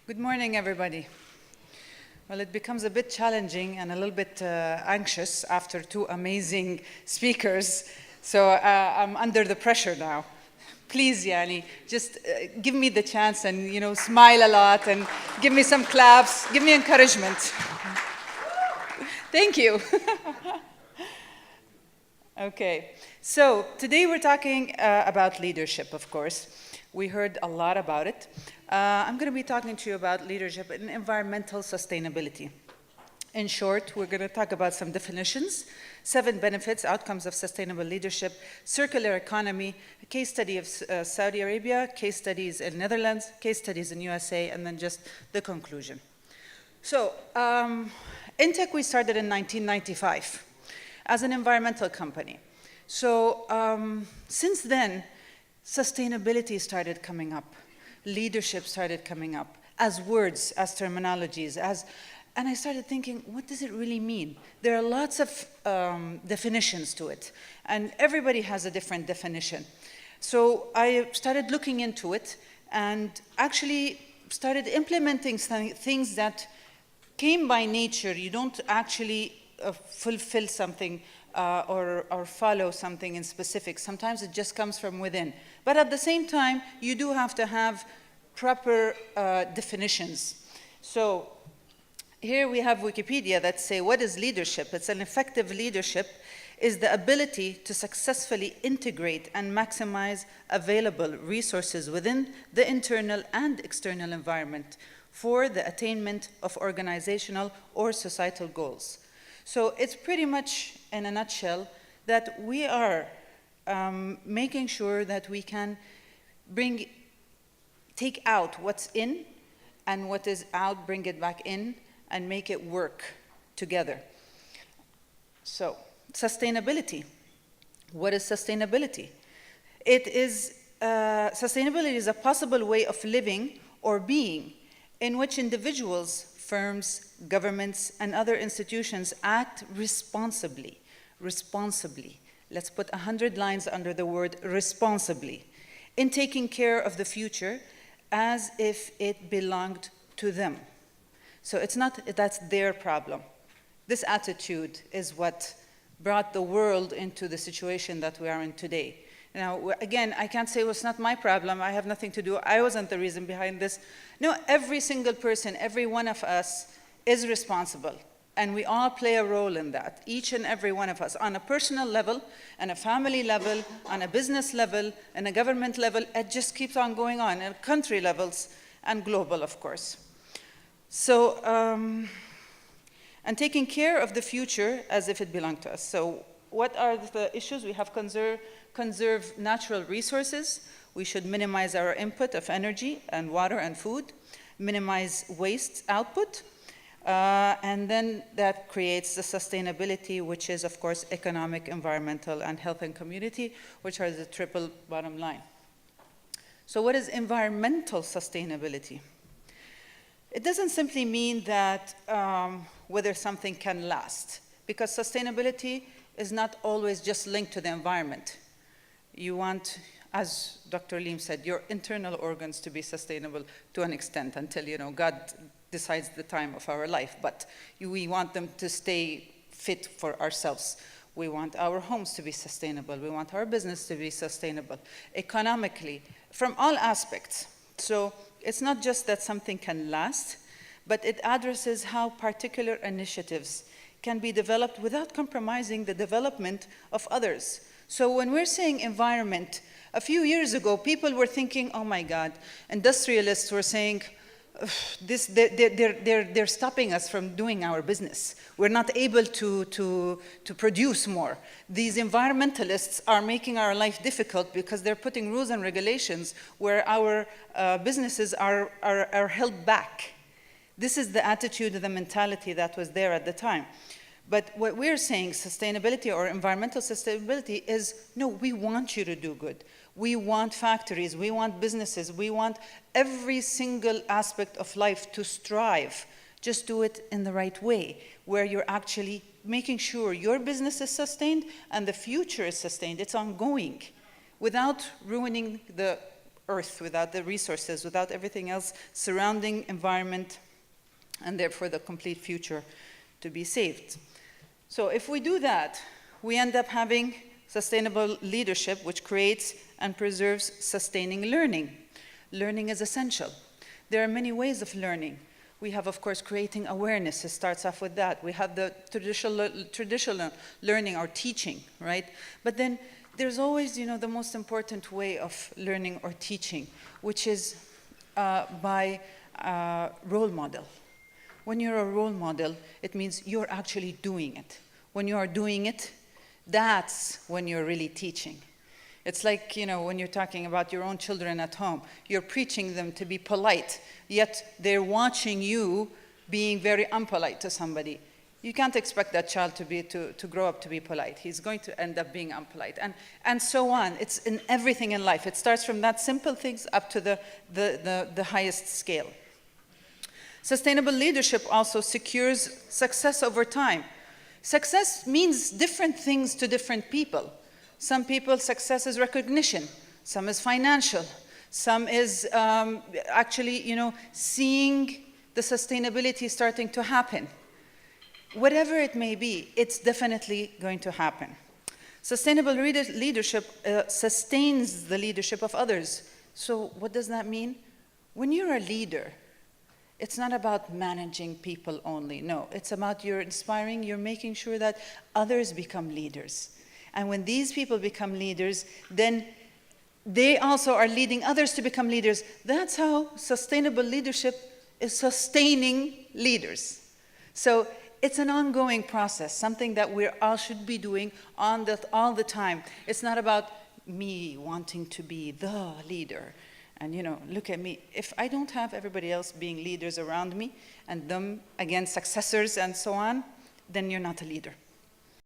Good morning, everybody. Well, it becomes a bit challenging and a little bit anxious after two amazing speakers, so I'm under the pressure now. Please, Yani, just give me the chance and, smile a lot and give me some claps, give me encouragement. Thank you. Okay, so today we're talking about leadership, of course. We heard a lot about it. I'm going to be talking to you about leadership and environmental sustainability. In short, we're going to talk about some definitions, 7 benefits, outcomes of sustainable leadership, circular economy, a case study of Saudi Arabia, case studies in Netherlands, case studies in USA, and then just the conclusion. So, Intech we started in 1995 as an environmental company. So, since then, sustainability started coming up. Leadership started coming up as words, as terminologies, and I started thinking, what does it really mean? There are lots of definitions to it, and everybody has a different definition. So I started looking into it and actually started implementing things that came by nature. You don't actually fulfill something or follow something in specific. Sometimes it just comes from within. But at the same time, you do have to have proper definitions. So here we have Wikipedia that say, what is leadership? It's an effective leadership is the ability to successfully integrate and maximize available resources within the internal and external environment for the attainment of organizational or societal goals. So it's pretty much, in a nutshell, that we are making sure that we can take out what's in and what is out, bring it back in, and make it work together. So, sustainability. What is sustainability? Sustainability is a possible way of living or being in which individuals, firms, governments, and other institutions act responsibly. Responsibly. Let's put 100 lines under the word responsibly, in taking care of the future as if it belonged to them. So it's not that's their problem. This attitude is what brought the world into the situation that we are in today. Now, again, I can't say, well, it's not my problem, I have nothing to do, I wasn't the reason behind this. No, every single person, every one of us is responsible. And we all play a role in that, each and every one of us, on a personal level, on a family level, on a business level, and a government level. It just keeps on going on, at country levels, and global, of course. So, and taking care of the future as if it belonged to us. So what are the issues? We have conserve natural resources. We should minimize our input of energy and water and food, minimize waste output, and then that creates the sustainability, which is, of course, economic, environmental, and health and community, which are the triple bottom line. So what is environmental sustainability? It doesn't simply mean that whether something can last, because sustainability is not always just linked to the environment. You want, as Dr. Leem said, your internal organs to be sustainable to an extent until, God decides the time of our life, but we want them to stay fit for ourselves. We want our homes to be sustainable. We want our business to be sustainable, economically, from all aspects. So it's not just that something can last, but it addresses how particular initiatives can be developed without compromising the development of others. So when we're saying environment, a few years ago, people were thinking, oh my God, industrialists were saying, they're stopping us from doing our business. We're not able to produce more. These environmentalists are making our life difficult because they're putting rules and regulations where our businesses are held back. This is the attitude, the mentality that was there at the time. But what we're saying, sustainability or environmental sustainability, is no, we want you to do good. We want factories, we want businesses, we want every single aspect of life to strive. Just do it in the right way, where you're actually making sure your business is sustained and the future is sustained. It's ongoing, without ruining the earth, without the resources, without everything else surrounding environment, and therefore the complete future to be saved. So if we do that, we end up having sustainable leadership, which creates and preserves sustaining learning. Learning is essential. There are many ways of learning. We have, of course, creating awareness. It starts off with that. We have the traditional learning or teaching, right? But then there's always, the most important way of learning or teaching, which is by role model. When you're a role model, it means you're actually doing it. When you are doing it, that's when you're really teaching. It's like, when you're talking about your own children at home, you're preaching them to be polite, yet they're watching you being very unpolite to somebody. You can't expect that child to grow up to be polite. He's going to end up being unpolite, and so on. It's in everything in life. It starts from that simple things up to the highest scale. Sustainable leadership also secures success over time. Success means different things to different people. Some people, success is recognition. Some is financial. Some is actually, seeing the sustainability starting to happen. Whatever it may be, it's definitely going to happen. Sustainable leadership sustains the leadership of others. So what does that mean? When you're a leader, it's not about managing people only. No, it's about you're inspiring, you're making sure that others become leaders. And when these people become leaders, then they also are leading others to become leaders. That's how sustainable leadership is sustaining leaders. So it's an ongoing process, something that we all should be doing all the time. It's not about me wanting to be the leader. And look at me. If I don't have everybody else being leaders around me, and them, again, successors and so on, then you're not a leader.